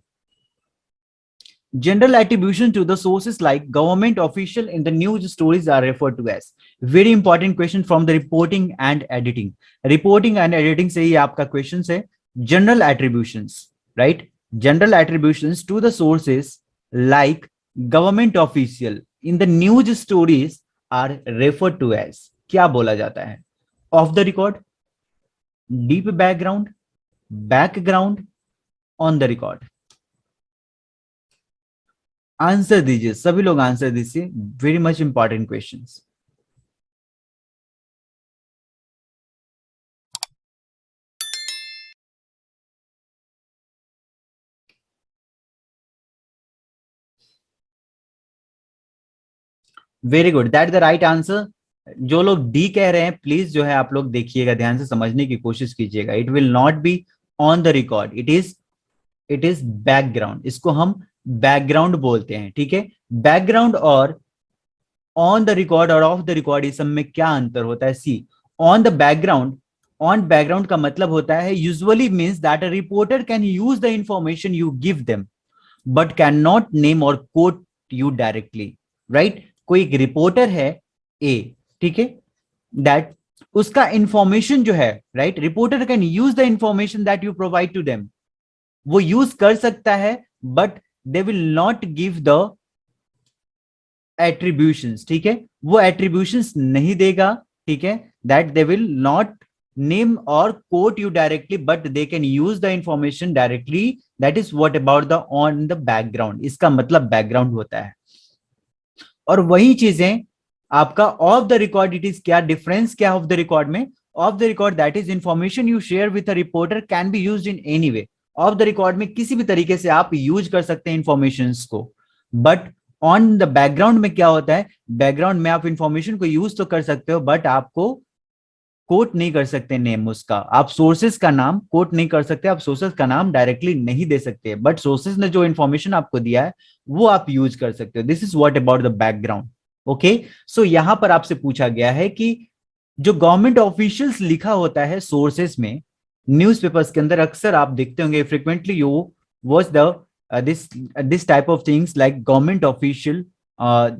General attribution to the sources like government official in the news stories are referred to as. Very important question from the reporting and editing. Reporting and editing से ही आपका question है. General attributions, right? General attributions to the sources like government official in the news stories are referred to as. क्या बोला जाता है? Off the record, deep background, on the record. Answer दीजिए, सभी लोग आंसर दीजिए. Very much important questions. Very good, that the right answer. जो लोग डी कह रहे हैं प्लीज जो है आप लोग देखिएगा, ध्यान से समझने की कोशिश कीजिएगा. It will not be on the record, it is background. इसको हम बैकग्राउंड बोलते हैं. ठीक है, बैकग्राउंड और ऑन द रिकॉर्ड और ऑफ द रिकॉर्ड इस सब में क्या अंतर होता है? See, on the background, on background का मतलब होता है usually means that a reporter can use the information you give them but can not name or quote you directly. Right, कोई एक रिपोर्टर है ए, ठीक है, दैट उसका इंफॉर्मेशन जो है, right, reporter can use the information that you provide to them. वो यूज कर सकता है but they will not give the attributions. ठीक है, वो एट्रीब्यूशंस नहीं देगा. ठीक है, that they will not name or quote you directly but they can use the information directly. That is what about the on the background. इसका मतलब बैकग्राउंड होता है. और वही चीजें आपका off the record, it is क्या डिफरेंस क्या ऑफ द रिकॉर्ड में? Of the record that is information you share with a reporter can be used in any way. Of the record में किसी भी तरीके से आप यूज कर सकते हैं इंफॉर्मेशन को. बट ऑन द बैकग्राउंड में क्या होता है? बैकग्राउंड में आप इंफॉर्मेशन को यूज तो कर सकते हो बट आपको कोट नहीं कर सकते नेम उसका. आप सोर्सेस का नाम कोट नहीं कर सकते, आप सोर्सेस का नाम डायरेक्टली नहीं दे सकते, बट सोर्सेस ने जो इंफॉर्मेशन आपको दिया है वो आप यूज कर सकते हो. This is what about the background. Okay, so यहां पर आपसे पूछा गया है कि जो गवर्नमेंट ऑफिशियल्स लिखा होता है सोर्सेस में, न्यूज़पेपर्स के अंदर अक्सर आप देखते होंगे, frequently you watch the this type of things like government official,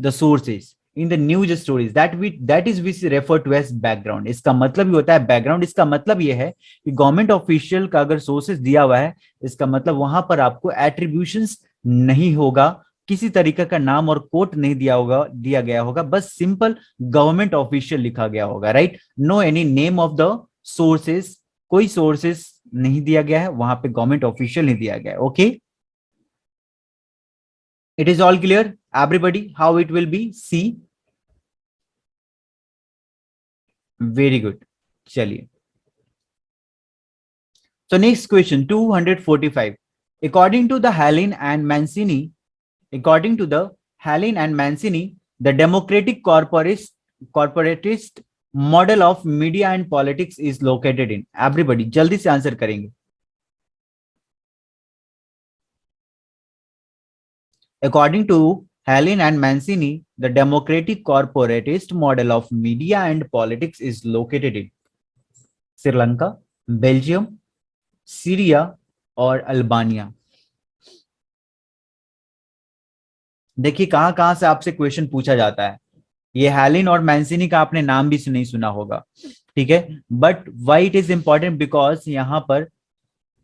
the sources in the news stories that is we refer to as background. इसका मतलब ये होता है बैकग्राउंड. इसका मतलब ये है कि गवर्नमेंट ऑफिशियल का अगर सोर्सेस दिया हुआ है, इसका मतलब वहां पर आपको एट्रीब्यूशंस नहीं होगा, किसी तरीके का नाम और कोट नहीं दिया गया होगा, बस सिंपल गवर्नमेंट ऑफिशियल लिखा गया होगा. Right, no any name of the sources, कोई सोर्सेस नहीं दिया गया है वहां पे, गवर्नमेंट ऑफिशियल नहीं दिया गया है. Okay, it is all clear everybody how it will be? C, very good. चलिए, so next question 245. according to the Hallin and Mancini, the democratic corporatist model of media and politics is located in. everybody जल्दी से आंसर करेंगे. According to Hallin and Mancini, the democratic corporatist model of media and politics is located in Sri Lanka, Belgium, Syria और अल्बानिया. देखिए कहां से आपसे क्वेश्चन पूछा जाता है. ये हैलिन और मैंसिनी का आपने नाम भी नहीं सुना होगा. ठीक है, but why it is important? Because यहां पर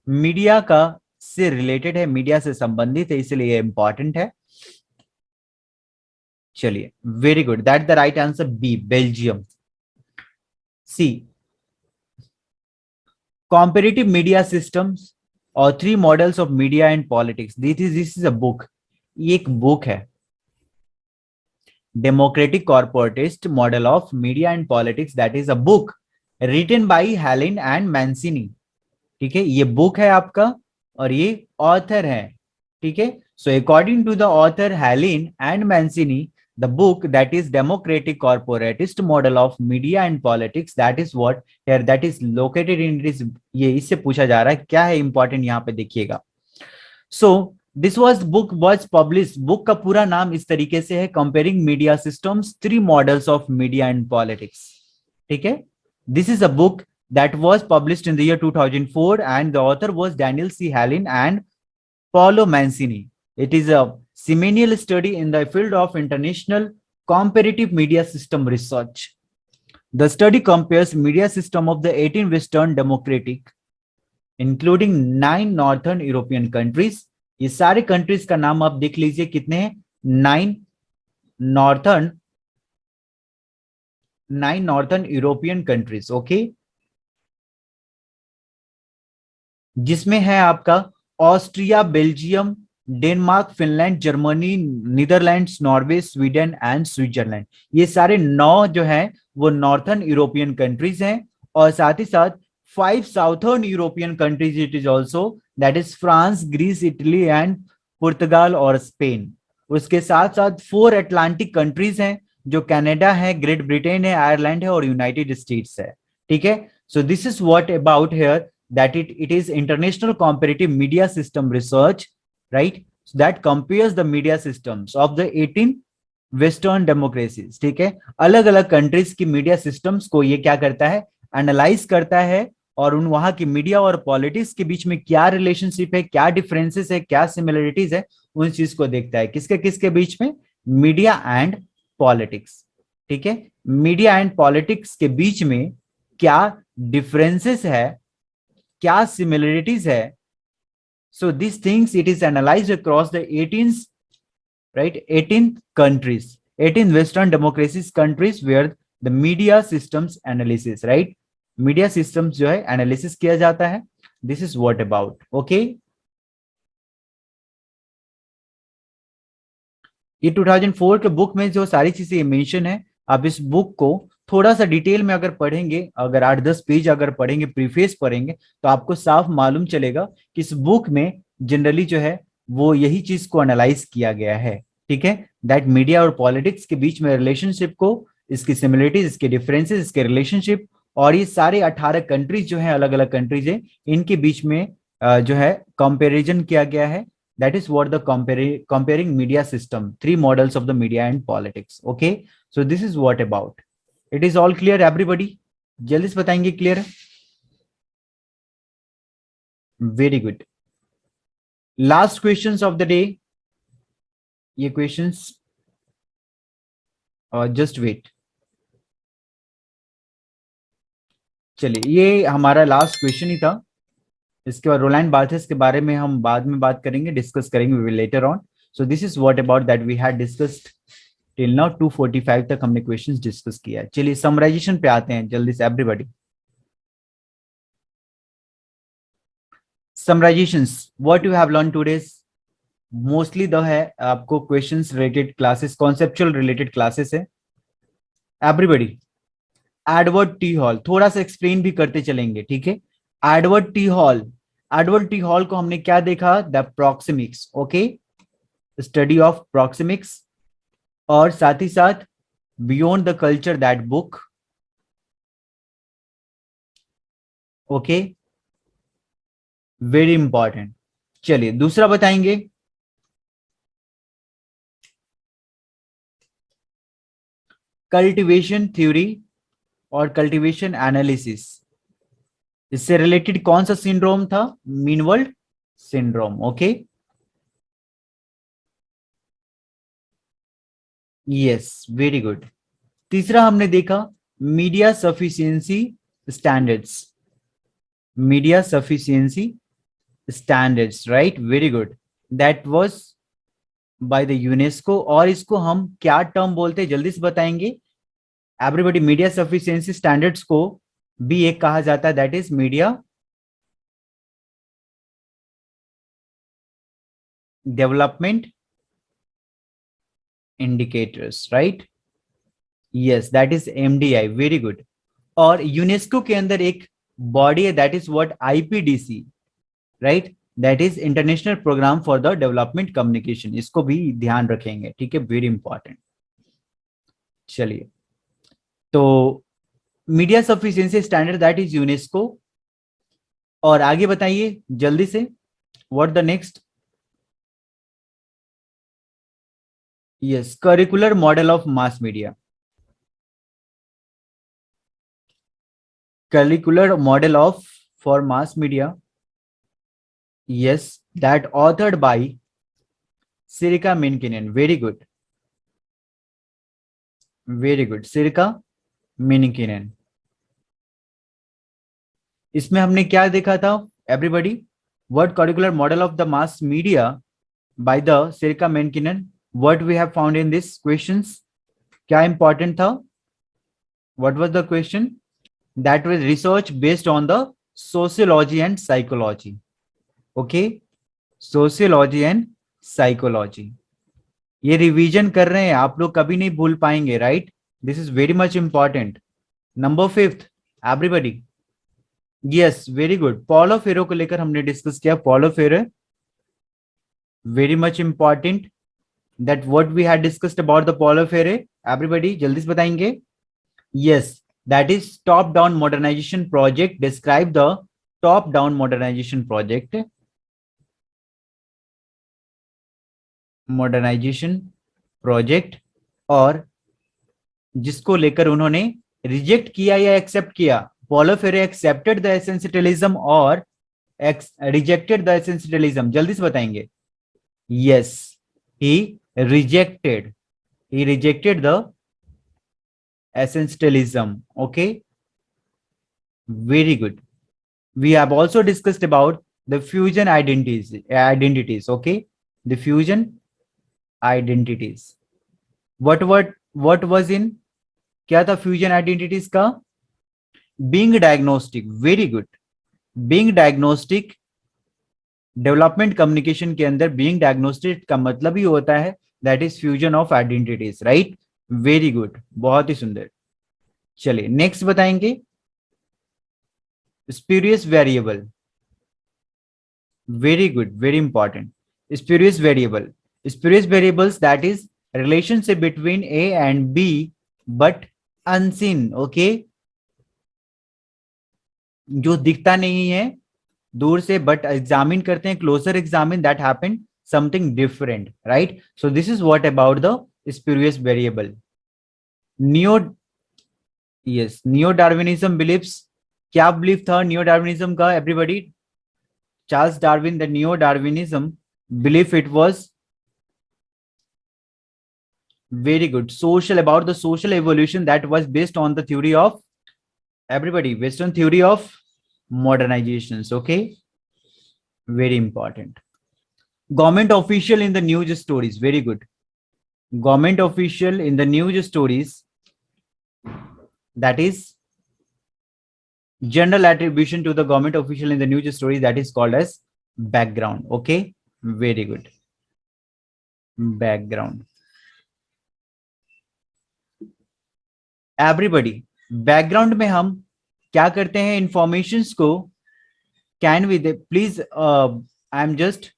मीडिया का से रिलेटेड है, मीडिया से संबंधित है, इसलिए इंपॉर्टेंट है. चलिए, very good, that the right answer B, Belgium. C, comparative media systems और 3 models of media and politics. This is a book. ये एक बुक है, democratic corporatist model of media and politics. That is a book written by Hallin and Mancini. ठीक है, ये बुक है आपका और ये ऑथर है. ठीक है, so according to the author Hallin and Mancini, the book that is democratic corporatist model of media and politics, that is what here that is located in this. ये इससे पूछा जा रहा है, क्या है इंपॉर्टेंट यहाँ पे देखिएगा. so this was book was published, book का पूरा नाम इस तरीके से है, comparing media systems 3 models of media and politics. ठीक है, this is a book that was published in the year 2004 and the author was Daniel C. Hallin and Paolo Mancini. It is a seminal study in the field of international comparative media system research. The study compares media system of the 18 Western democratic, including 9 Northern European countries. ये सारे कंट्रीज का नाम आप देख लीजिए, कितने हैं? 9 northern, 9 northern European countries, okay, जिसमें है आपका Austria, Belgium, Denmark, Finland, Germany, Netherlands, Norway, Sweden and Switzerland. ये सारे 9 जो है वो नॉर्थर्न यूरोपियन कंट्रीज हैं, और साथ ही साथ 5 southern European countries it is also, that is France, Greece, Italy and Portugal और स्पेन। उसके साथ साथ 4 अटलांटिक कंट्रीज हैं, जो कनाडा है, ग्रेट ब्रिटेन है, आयरलैंड है और यूनाइटेड स्टेट्स है। ठीक है, सो this is what about here, that it is international comparative media system research, right, so that compares the media systems of the 18 western democracies. ठीक है, अलग अलग कंट्रीज की मीडिया सिस्टम्स को ये क्या करता है, एनालाइज करता है, और उन वहां की मीडिया और पॉलिटिक्स के बीच में क्या रिलेशनशिप है, क्या डिफरेंसेस है, क्या सिमिलरिटीज है, उन चीज को देखता है। किसके किसके बीच में? Media and politics. ठीक है, मीडिया एंड पॉलिटिक्स के बीच में क्या डिफरेंसेस है, क्या सिमिलरिटीज है। So this things it is analysed across the 18, right, 18 countries, 18 western democracies countries where the media systems analysis, right, media systems जो है एनालिसिस किया जाता है। This is what about, okay. ये 2004 के बुक में जो सारी चीजें मेंशन है, आप इस बुक को थोड़ा सा डिटेल में अगर पढ़ेंगे, अगर 8-10 पेज अगर पढ़ेंगे, प्रीफेस पढ़ेंगे, तो आपको साफ मालूम चलेगा कि इस बुक में जनरली जो है वो यही चीज को एनालाइज किया गया है। ठीक है, दैट मीडिया और पॉलिटिक्स के बीच में रिलेशनशिप को, इसकी सिमिलरिटीज, इसके डिफरेंसेस, इसके रिलेशनशिप, और ये सारे 18 कंट्रीज जो है, अलग अलग कंट्रीज है, इनके बीच में जो है कंपेरिजन किया गया है। That is what the comparing media system, 3 models of the media and politics, okay, so this is what about, it is all clear everybody? जल्दी से बताएंगे क्लियर है? Very good. Last questions of the day, ये क्वेश्चंस, जस्ट वेट, चलिए ये हमारा लास्ट क्वेश्चन ही था। इसके बाद रोलैंड बार्थेस के बारे में हम बाद में बात करेंगे, डिस्कस करेंगे, we will later on. So this is what about that we had discussed till now. 2:45 तक हमने क्वेश्चंस डिस्कस किया है। चलिए समराइजेशन पे आते हैं जल्दी से everybody. Summarizations, what you have learn today, mostly the है आपको questions related classes, conceptual related classes है एवरीबॉडी। एडवर्ड टी हॉल थोड़ा सा एक्सप्लेन भी करते चलेंगे, ठीक है। Edward T Hall, Edward T Hall को हमने क्या देखा? The proxemics, okay, study of proxemics, और साथ ही साथ beyond the culture, that book, okay, very important. चलिए दूसरा बताएंगे, कल्टीवेशन थ्योरी और कल्टीवेशन एनालिसिस। इससे रिलेटेड कौन सा सिंड्रोम था? Mean world syndrome, okay, yes, very good. तीसरा हमने देखा media sufficiency standards, media sufficiency standards, right, very good, that was by the UNESCO. और इसको हम क्या टर्म बोलते हैं, जल्दी से बताएंगे एवरीबॉडी? मीडिया सफिशिएंसी स्टैंडर्ड्स को भी एक कहा जाता है, that is media development indicators, right, yes, that is MDI, very good. और यूनेस्को के अंदर एक बॉडी है, that is what? IPDC, right, that is international programme for the development communication. इसको भी ध्यान रखेंगे, ठीक है, वेरी इंपॉर्टेंट। चलिए, तो media sufficiency standard, that is UNESCO. और आगे बताइए जल्दी से, what the next? Yes, curricular model of mass media, curricular model of for mass media, yes, that authored by Sirkka Minkkinen, very good, very good, Sirkka Minkkinen. इसमें हमने क्या देखा था everybody? What curricular model of the mass media by the Sirkka Minkkinen, what we have found in this questions? क्या इंपॉर्टेंट था? What was the question? That was research based on the sociology and psychology. Okay, sociology and psychology. ये रिवीजन कर रहे हैं आप लोग, कभी नहीं भूल पाएंगे, right? This is very much important. Number fifth, everybody, yes, very good, Paulo Freire को लेकर हमने डिस्कस किया। Paulo Freire, very much important, that what we had discussed about the Paulo Freire. Everybody जल्दी से बताएंगे। Yes, that is top down modernization project. Describe the top down modernization project. Modernization project, और जिसको लेकर उन्होंने रिजेक्ट किया या एक्सेप्ट किया? पॉलो फेरे एक्सेप्टेड द एसेंशियलिज्म और रिजेक्टेड द एसेंशियलिज्म? जल्दी से बताएंगे। Yes, he rejected, he rejected the essentialism. Okay, very good. We have also discussed about the fusion identities. Okay, the fusion identities. What was in, क्या था फ्यूजन आइडेंटिटीज का? Being diagnostic, very good, being diagnostic. Development communication के अंदर बीइंग डायग्नोस्टिक का मतलब ही होता है that is fusion of identities, right? Very good, बहुत ही सुंदर। चलिए नेक्स्ट बताएंगे, spurious variable, very good, very important. Spurious variable, spurious variables that is relationship between A and B but unseen. Okay, जो दिखता नहीं है दूर से बट एग्जामिन करते हैं, closer examine, that happen something different, right? So this is what about the spurious variable. Neo, yes, neo Darwinism believes, क्या बिलीफ था नियो डार्विनिज्म का everybody? Charles Darwin, the neo Darwinism belief, it was very good, social, about the social evolution that was based on the theory of, everybody, based on theory of modernizations. Okay, very important. Government official in the news stories, very good, government official in the news stories, that is general attribution to the government official in the news stories, that is called as background. Okay, very good, background. Everybody, background में हम क्या करते हैं? इंफॉर्मेशंस को can we please, I am just,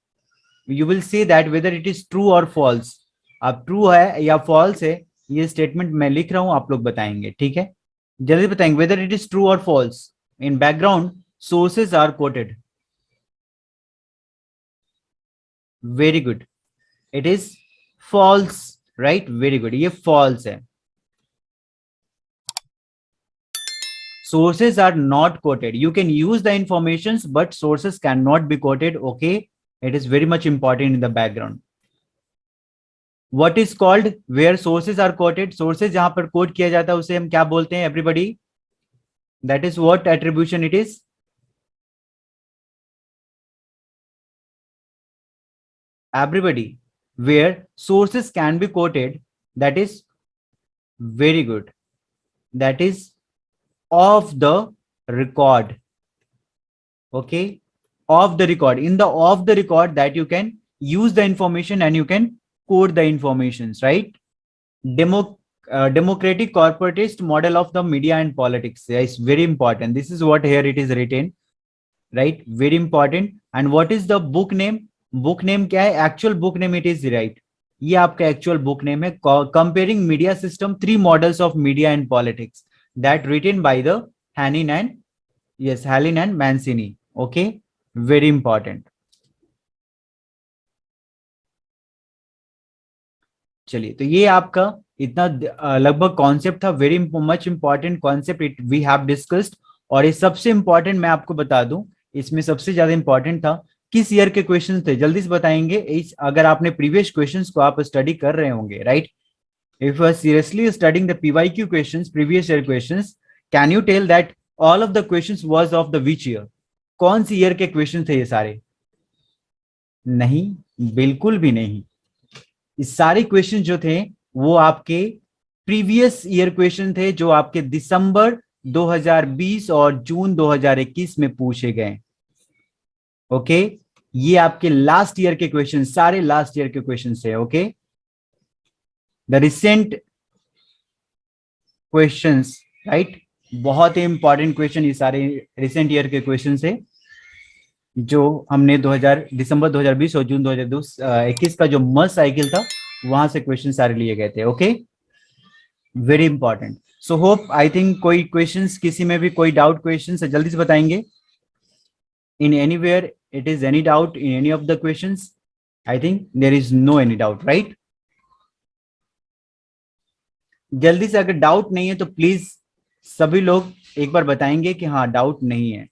you will see that whether it is true और फॉल्स। अब ट्रू है या फॉल्स है, ये स्टेटमेंट मैं लिख रहा हूं, आप लोग बताएंगे, ठीक है? जल्दी बताएंगे वेदर इट इज ट्रू और false. In background sources are quoted, very good, it is false, right? Very good, ये फॉल्स है। Sources are not quoted. You can use the informations, but sources cannot be quoted. Okay, it is very much important in the background. What is called where sources are quoted? Sources जहां पर quote किया जाता है उसे हम क्या बोलते हैं everybody? That is what attribution it is? Everybody, where sources can be quoted, that is very good, that is of the record. Okay, of the record, in the of the record, that you can use the information and you can quote the informations, right? Democratic corporatist model of the media and politics, is very important. This is what here it is written, right? Very important. And what is the book name? Book name क्या है? Actual book name it is, right? ये आपका actual book name है, comparing media system, 3 models of media and politics, that written by the Hanin and, yes, Hallin and Mancini. Okay, very important. चलिए, तो ये आपका इतना लगभग कॉन्सेप्ट था, very much important concept it we have discussed. और ये सबसे इंपॉर्टेंट मैं आपको बता दूं, इसमें सबसे ज्यादा इंपॉर्टेंट था किस ईयर के क्वेश्चन थे, जल्दी से बताएंगे। अगर आपने प्रीवियस क्वेश्चंस को आप स्टडी कर रहे होंगे, right, if you are seriously studying the PYQ questions, previous year questions, can you tell that all of the questions was of the which year? कौन सी ईयर के क्वेश्चन थे ये सारे? नहीं, बिल्कुल भी नहीं। ये सारे क्वेश्चन जो थे वो आपके प्रीवियस ईयर क्वेश्चन थे, जो आपके दिसंबर 2020 और जून 2021 में पूछे गए। ओके, ये आपके लास्ट ईयर के क्वेश्चन, सारे लास्ट ईयर के क्वेश्चन है। Okay, the recent questions, right, बहुत ही इंपॉर्टेंट क्वेश्चन ये सारे रिसेंट ईयर के क्वेश्चन है, जो हमने दिसंबर 2020 और जून 2021 का जो मंथ साइकिल था वहां से क्वेश्चन सारे लिए गए थे। Okay, very important. So hope, I think कोई क्वेश्चंस, किसी में भी कोई डाउट क्वेश्चन है जल्दी से बताएंगे। In anywhere it is any doubt in any of the questions? I think there is no any doubt, right? जल्दी से, अगर डाउट नहीं है तो प्लीज सभी लोग एक बार बताएंगे कि हाँ डाउट नहीं है।